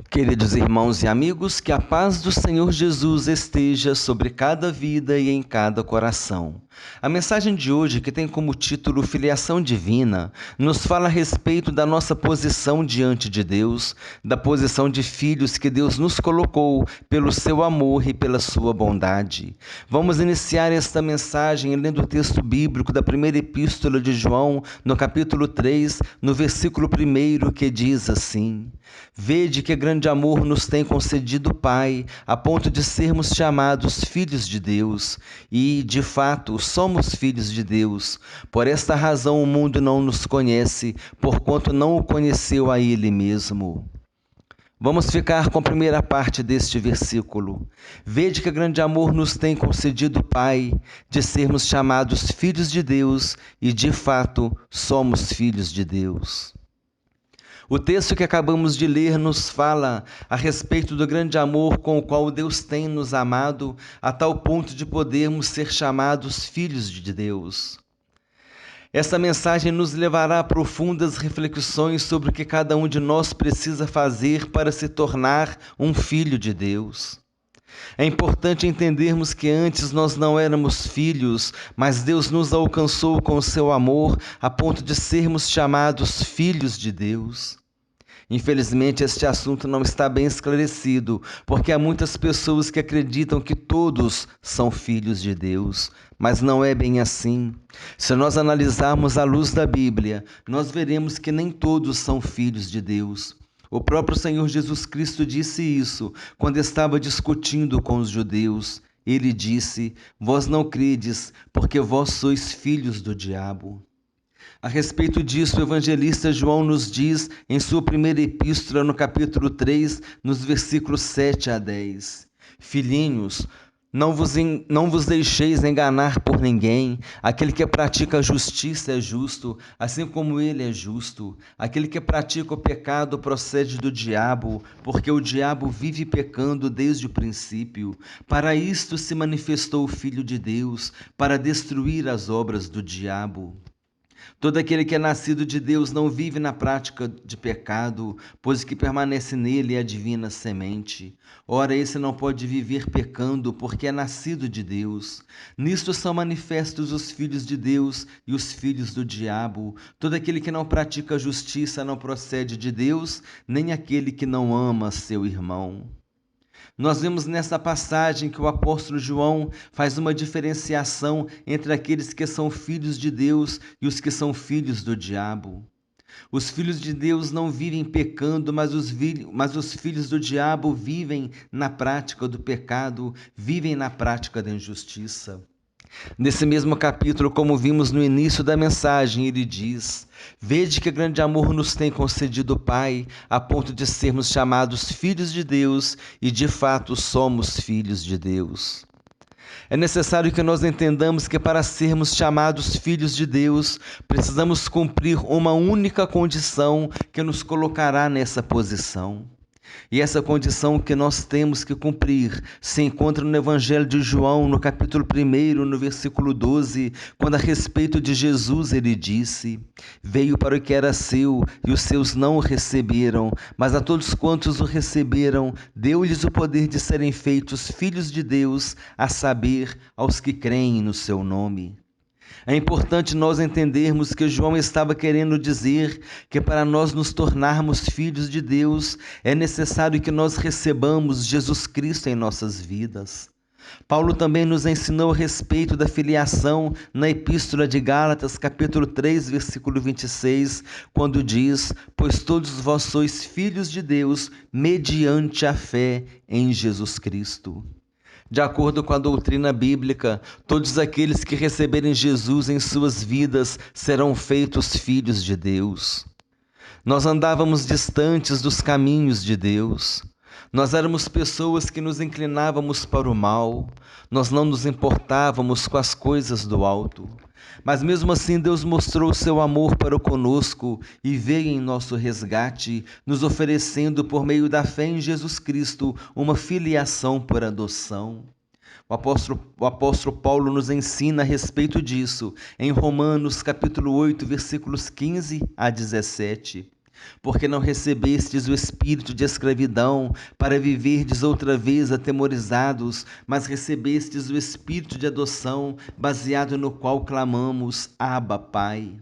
Queridos irmãos e amigos, que a paz do Senhor Jesus esteja sobre cada vida e em cada coração. A mensagem de hoje, que tem como título Filiação Divina, nos fala a respeito da nossa posição diante de Deus, da posição de filhos que Deus nos colocou pelo seu amor e pela sua bondade. Vamos iniciar esta mensagem lendo o texto bíblico da primeira epístola de João, no capítulo 3, no versículo 1, que diz assim: Vede que grande amor nos tem concedido o Pai, a ponto de sermos chamados filhos de Deus, e, de fato, somos filhos de Deus. Por esta razão o mundo não nos conhece, porquanto não o conheceu a Ele mesmo. Vamos ficar com a primeira parte deste versículo. Vede que grande amor nos tem concedido o Pai, de sermos chamados filhos de Deus, e, de fato, somos filhos de Deus. O texto que acabamos de ler nos fala a respeito do grande amor com o qual Deus tem nos amado, a tal ponto de podermos ser chamados filhos de Deus. Esta mensagem nos levará a profundas reflexões sobre o que cada um de nós precisa fazer para se tornar um filho de Deus. É importante entendermos que antes nós não éramos filhos, mas Deus nos alcançou com o seu amor a ponto de sermos chamados filhos de Deus. Infelizmente, este assunto não está bem esclarecido, porque há muitas pessoas que acreditam que todos são filhos de Deus, mas não é bem assim. Se nós analisarmos à luz da Bíblia, nós veremos que nem todos são filhos de Deus. O próprio Senhor Jesus Cristo disse isso quando estava discutindo com os judeus. Ele disse: Vós não credes, porque vós sois filhos do diabo. A respeito disso, o evangelista João nos diz em sua primeira epístola, no capítulo 3, nos versículos 7 a 10. Filhinhos, não vos deixeis enganar por ninguém. Aquele que pratica a justiça é justo, assim como ele é justo. Aquele que pratica o pecado procede do diabo, porque o diabo vive pecando desde o princípio. Para isto se manifestou o Filho de Deus, para destruir as obras do diabo. Todo aquele que é nascido de Deus não vive na prática de pecado, pois que permanece nele é a divina semente. Ora, esse não pode viver pecando, porque é nascido de Deus. Nisto são manifestos os filhos de Deus e os filhos do diabo. Todo aquele que não pratica a justiça não procede de Deus, nem aquele que não ama seu irmão. Nós vemos nessa passagem que o apóstolo João faz uma diferenciação entre aqueles que são filhos de Deus e os que são filhos do diabo. Os filhos de Deus não vivem pecando, mas os filhos do diabo vivem na prática do pecado, vivem na prática da injustiça. Nesse mesmo capítulo, como vimos no início da mensagem, ele diz: Vede que grande amor nos tem concedido o Pai, a ponto de sermos chamados filhos de Deus, e de fato somos filhos de Deus. É necessário que nós entendamos que para sermos chamados filhos de Deus, precisamos cumprir uma única condição que nos colocará nessa posição. E essa condição que nós temos que cumprir se encontra no Evangelho de João, no capítulo 1, no versículo 12, quando a respeito de Jesus ele disse: Veio para o que era seu, e os seus não o receberam, mas a todos quantos o receberam, deu-lhes o poder de serem feitos filhos de Deus, a saber, aos que creem no seu nome. É importante nós entendermos que João estava querendo dizer que para nós nos tornarmos filhos de Deus, é necessário que nós recebamos Jesus Cristo em nossas vidas. Paulo também nos ensinou a respeito da filiação na Epístola de Gálatas, capítulo 3, versículo 26, quando diz: Pois todos vós sois filhos de Deus, mediante a fé em Jesus Cristo. De acordo com a doutrina bíblica, todos aqueles que receberem Jesus em suas vidas serão feitos filhos de Deus. Nós andávamos distantes dos caminhos de Deus. Nós éramos pessoas que nos inclinávamos para o mal. Nós não nos importávamos com as coisas do alto. Mas mesmo assim Deus mostrou o seu amor para conosco e veio em nosso resgate, nos oferecendo por meio da fé em Jesus Cristo uma filiação por adoção. O apóstolo Paulo nos ensina a respeito disso em Romanos capítulo 8, versículos 15 a 17. Porque não recebestes o espírito de escravidão para viverdes outra vez atemorizados, mas recebestes o espírito de adoção, baseado no qual clamamos: Abba, Pai.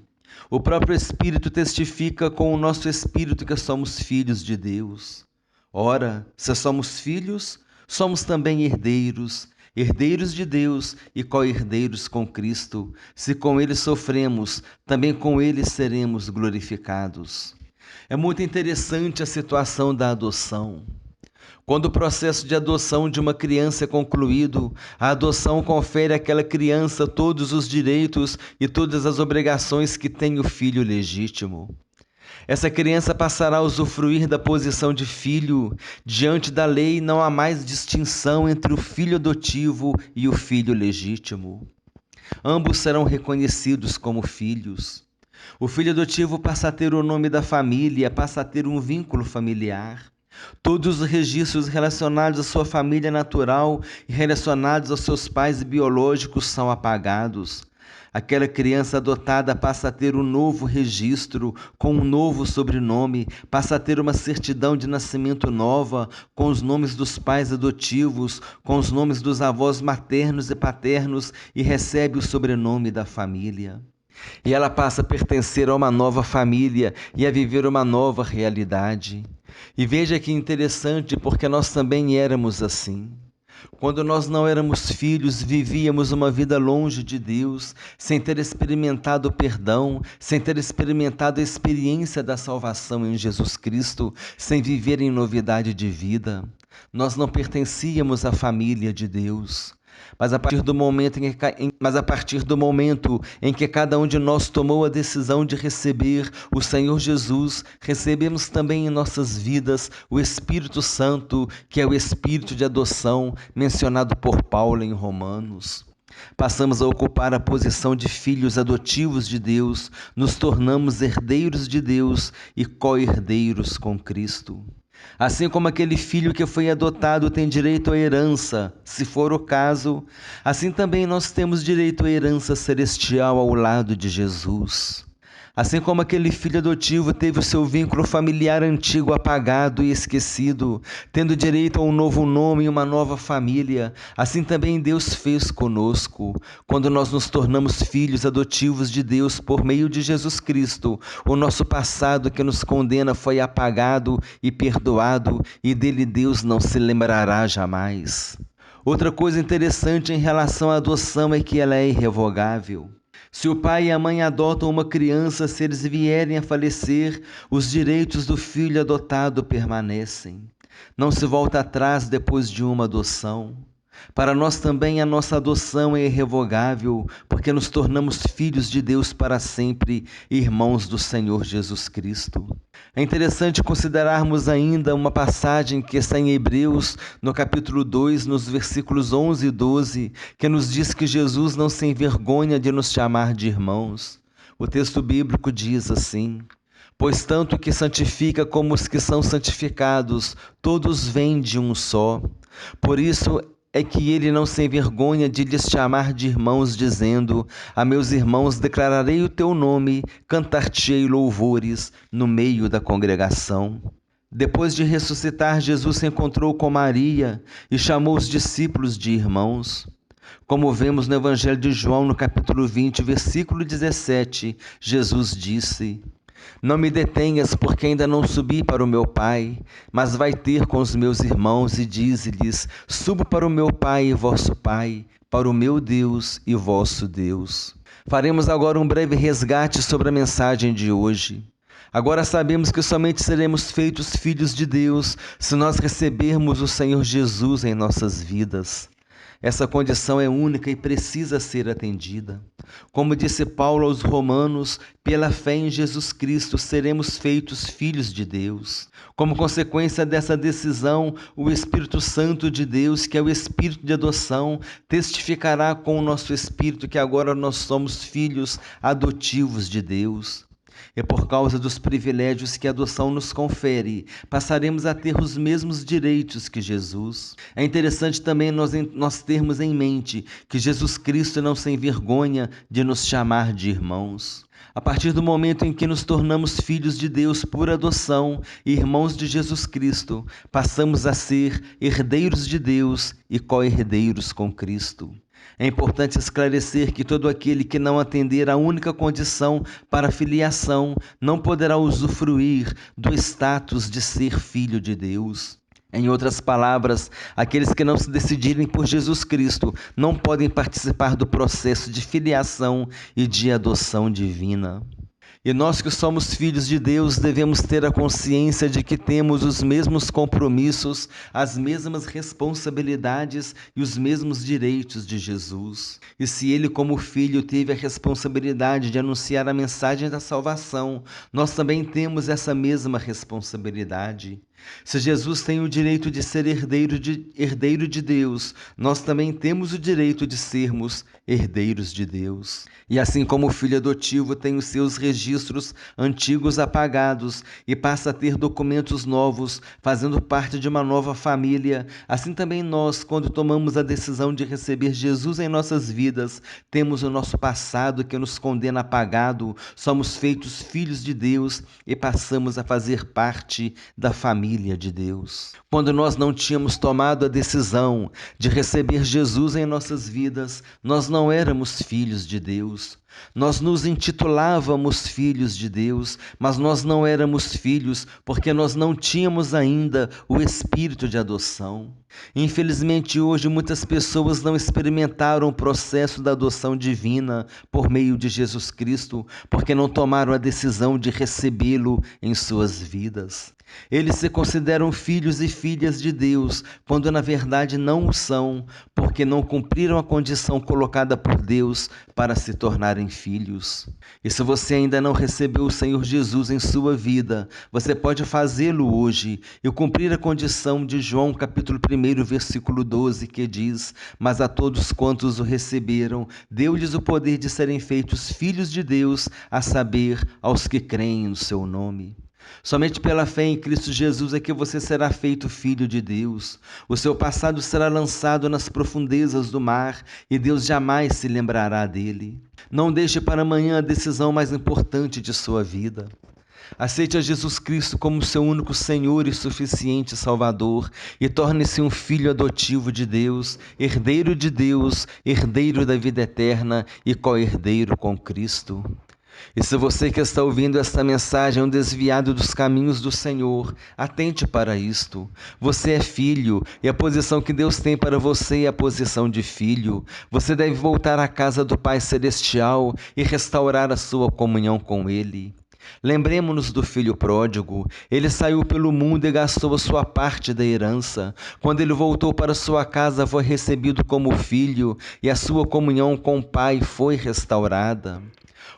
O próprio Espírito testifica com o nosso espírito que somos filhos de Deus. Ora, se somos filhos, somos também herdeiros, herdeiros de Deus e co-herdeiros com Cristo. Se com Ele sofremos, também com Ele seremos glorificados. É muito interessante a situação da adoção. Quando o processo de adoção de uma criança é concluído, a adoção confere àquela criança todos os direitos e todas as obrigações que tem o filho legítimo. Essa criança passará a usufruir da posição de filho. Diante da lei não há mais distinção entre o filho adotivo e o filho legítimo. Ambos serão reconhecidos como filhos. O filho adotivo passa a ter o nome da família, passa a ter um vínculo familiar. Todos os registros relacionados à sua família natural e relacionados aos seus pais biológicos são apagados. Aquela criança adotada passa a ter um novo registro, com um novo sobrenome, passa a ter uma certidão de nascimento nova, com os nomes dos pais adotivos, com os nomes dos avós maternos e paternos, e recebe o sobrenome da família. E ela passa a pertencer a uma nova família e a viver uma nova realidade. E veja que interessante, porque nós também éramos assim. Quando nós não éramos filhos, vivíamos uma vida longe de Deus, sem ter experimentado o perdão, sem ter experimentado a experiência da salvação em Jesus Cristo, sem viver em novidade de vida. Nós não pertencíamos à família de Deus. Mas a partir do momento em que cada um de nós tomou a decisão de receber o Senhor Jesus, recebemos também em nossas vidas o Espírito Santo, que é o Espírito de adoção mencionado por Paulo em Romanos. Passamos a ocupar a posição de filhos adotivos de Deus, nos tornamos herdeiros de Deus e co-herdeiros com Cristo. Assim como aquele filho que foi adotado tem direito à herança, se for o caso, assim também nós temos direito à herança celestial ao lado de Jesus. Assim como aquele filho adotivo teve o seu vínculo familiar antigo apagado e esquecido, tendo direito a um novo nome e uma nova família, assim também Deus fez conosco. Quando nós nos tornamos filhos adotivos de Deus por meio de Jesus Cristo, o nosso passado que nos condena foi apagado e perdoado, e dele Deus não se lembrará jamais. Outra coisa interessante em relação à adoção é que ela é irrevogável. Se o pai e a mãe adotam uma criança, se eles vierem a falecer, os direitos do filho adotado permanecem. Não se volta atrás depois de uma adoção. Para nós também a nossa adoção é irrevogável, porque nos tornamos filhos de Deus para sempre, irmãos do Senhor Jesus Cristo. É interessante considerarmos ainda uma passagem que está em Hebreus, no capítulo 2, nos versículos 11 e 12, que nos diz que Jesus não se envergonha de nos chamar de irmãos. O texto bíblico diz assim: pois tanto que santifica como os que são santificados, todos vêm de um só. Por isso é que ele não se envergonha de lhes chamar de irmãos, dizendo: a meus irmãos declararei o teu nome, cantar-te-ei louvores no meio da congregação. Depois de ressuscitar, Jesus se encontrou com Maria e chamou os discípulos de irmãos. Como vemos no Evangelho de João, no capítulo 20, versículo 17, Jesus disse: não me detenhas, porque ainda não subi para o meu Pai, mas vai ter com os meus irmãos e dize-lhes: subo para o meu Pai e vosso Pai, para o meu Deus e vosso Deus. Faremos agora um breve resgate sobre a mensagem de hoje. Agora sabemos que somente seremos feitos filhos de Deus se nós recebermos o Senhor Jesus em nossas vidas. Essa condição é única e precisa ser atendida. Como disse Paulo aos Romanos, pela fé em Jesus Cristo seremos feitos filhos de Deus. Como consequência dessa decisão, o Espírito Santo de Deus, que é o Espírito de adoção, testificará com o nosso espírito que agora nós somos filhos adotivos de Deus. E por causa dos privilégios que a adoção nos confere, passaremos a ter os mesmos direitos que Jesus. É interessante também nós termos em mente que Jesus Cristo não se envergonha de nos chamar de irmãos. A partir do momento em que nos tornamos filhos de Deus por adoção e irmãos de Jesus Cristo, passamos a ser herdeiros de Deus e co-herdeiros com Cristo. É importante esclarecer que todo aquele que não atender à única condição para a filiação não poderá usufruir do status de ser filho de Deus. Em outras palavras, aqueles que não se decidirem por Jesus Cristo não podem participar do processo de filiação e de adoção divina. E nós que somos filhos de Deus devemos ter a consciência de que temos os mesmos compromissos, as mesmas responsabilidades e os mesmos direitos de Jesus. E se ele, como filho, teve a responsabilidade de anunciar a mensagem da salvação, nós também temos essa mesma responsabilidade. Se Jesus tem o direito de ser herdeiro de Deus, nós também temos o direito de sermos herdeiros de Deus. E assim como o filho adotivo tem os seus registros antigos apagados e passa a ter documentos novos, fazendo parte de uma nova família, assim também nós, quando tomamos a decisão de receber Jesus em nossas vidas, temos o nosso passado que nos condena apagado, somos feitos filhos de Deus e passamos a fazer parte da família de Deus. Quando nós não tínhamos tomado a decisão de receber Jesus em nossas vidas, nós não éramos filhos de Deus. Nós nos intitulávamos filhos de Deus, mas nós não éramos filhos porque nós não tínhamos ainda o espírito de adoção. Infelizmente, hoje muitas pessoas não experimentaram o processo da adoção divina por meio de Jesus Cristo, porque não tomaram a decisão de recebê-lo em suas vidas. Eles se consideram filhos e filhas de Deus, quando na verdade não o são, porque não cumpriram a condição colocada por Deus para se tornarem filhos. E se você ainda não recebeu o Senhor Jesus em sua vida, você pode fazê-lo hoje e cumprir a condição de João capítulo 1, versículo 12, que diz: mas a todos quantos o receberam, deu-lhes o poder de serem feitos filhos de Deus, a saber, aos que creem no seu nome. Somente pela fé em Cristo Jesus é que você será feito filho de Deus. O seu passado será lançado nas profundezas do mar e Deus jamais se lembrará dele. Não deixe para amanhã a decisão mais importante de sua vida. Aceite a Jesus Cristo como seu único Senhor e suficiente Salvador e torne-se um filho adotivo de Deus, herdeiro da vida eterna e co-herdeiro com Cristo. E se você que está ouvindo esta mensagem é um desviado dos caminhos do Senhor, atente para isto. Você é filho e a posição que Deus tem para você é a posição de filho. Você deve voltar à casa do Pai Celestial e restaurar a sua comunhão com Ele. Lembremos-nos do filho pródigo. Ele saiu pelo mundo e gastou a sua parte da herança. Quando ele voltou para sua casa, foi recebido como filho e a sua comunhão com o Pai foi restaurada.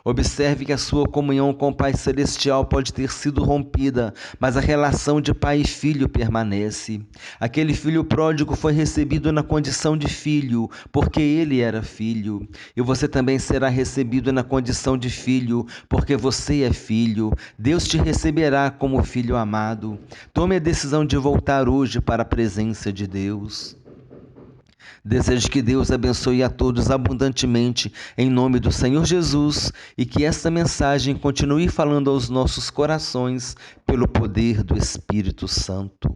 Observe que a sua comunhão com o Pai Celestial pode ter sido rompida, mas a relação de pai e filho permanece. Aquele filho pródigo foi recebido na condição de filho, porque ele era filho. E você também será recebido na condição de filho, porque você é filho. Deus te receberá como filho amado. Tome a decisão de voltar hoje para a presença de Deus. Desejo que Deus abençoe a todos abundantemente em nome do Senhor Jesus e que esta mensagem continue falando aos nossos corações pelo poder do Espírito Santo.